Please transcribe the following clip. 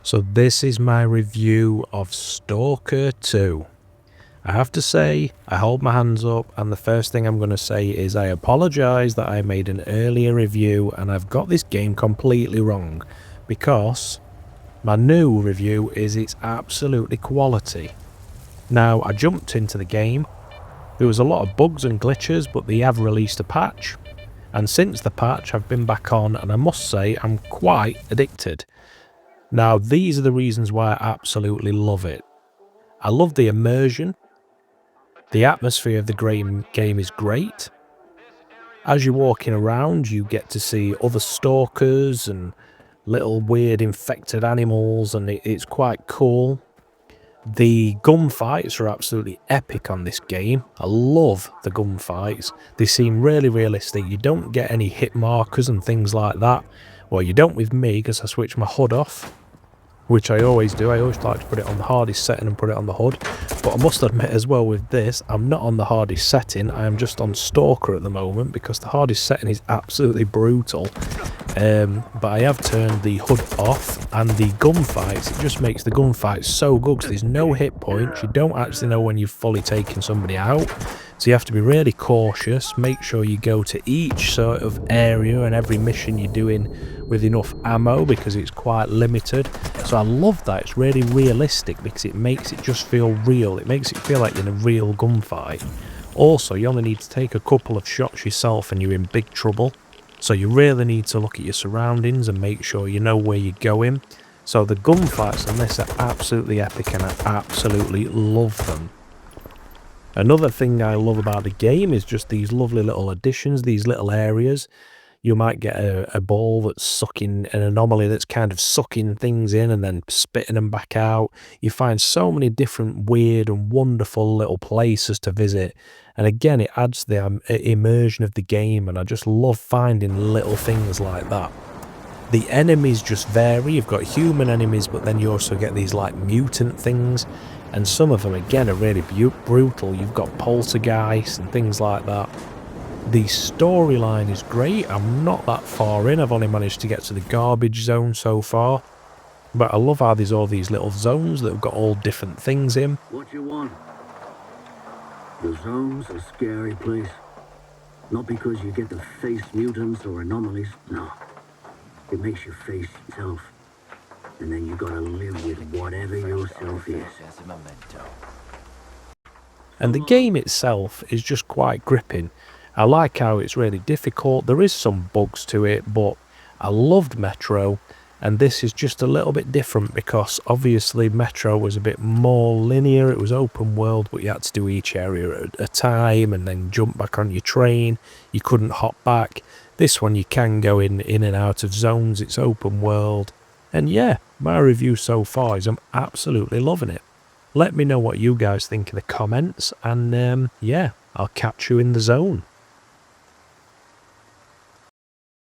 So this is my review of Stalker 2. I have to say, I hold my hands up, and the first thing I'm going to say is I apologise that I made an earlier review and I've got this game completely wrong, because my new review is it's absolutely quality. Now, I jumped into the game, there was a lot of bugs and glitches, but they have released a patch, and since the patch I've been back on, and I must say I'm quite addicted. Now, these are the reasons why I absolutely love it. I love the immersion. The atmosphere of the game is great. As you're walking around, you get to see other stalkers and little weird infected animals, and it's quite cool. The gunfights are absolutely epic on this game. I love the gunfights. They seem really realistic. You don't get any hit markers and things like that. Well, you don't with me, because I switch my HUD off, which I always do. I always like to put it on the hardest setting and put it on the HUD. But I must admit as well with this, I'm not on the hardest setting. I am just on Stalker at the moment, because the hardest setting is absolutely brutal. But I have turned the HUD off, and the gunfights, it just makes the gunfights so good, because there's no hit points. You don't actually know when you've fully taken somebody out. So you have to be really cautious, make sure you go to each sort of area and every mission you're doing with enough ammo, because it's quite limited. So I love that, it's really realistic, because it makes it just feel real. It makes it feel like you're in a real gunfight. Also, you only need to take a couple of shots yourself and you're in big trouble. So you really need to look at your surroundings and make sure you know where you're going. So the gunfights on this are absolutely epic, and I absolutely love them. Another thing I love about the game is just these lovely little additions, these little areas. You might get a ball that's sucking, an anomaly that's kind of sucking things in and then spitting them back out. You find so many different weird and wonderful little places to visit. And again, it adds the immersion of the game, and I just love finding little things like that. The enemies just vary. You've got human enemies, but then you also get these like mutant things. And some of them, again, are really brutal. You've got poltergeists and things like that. The storyline is great. I'm not that far in. I've only managed to get to the garbage zone so far. But I love how there's all these little zones that have got all different things in. What you want? The zone's a scary place. Not because you get to face mutants or anomalies, no. It makes you face yourself. And then you gotta live with whatever yourself is. And the game itself is just quite gripping. I like how it's really difficult. There is some bugs to it, but I loved Metro, and this is just a little bit different, because obviously Metro was a bit more linear. It was open world, but you had to do each area at a time and then jump back on your train. You couldn't hop back. This one you can go in and out of zones. It's open world. And yeah, my review so far is I'm absolutely loving it. Let me know what you guys think in the comments, and yeah, I'll catch you in the zone.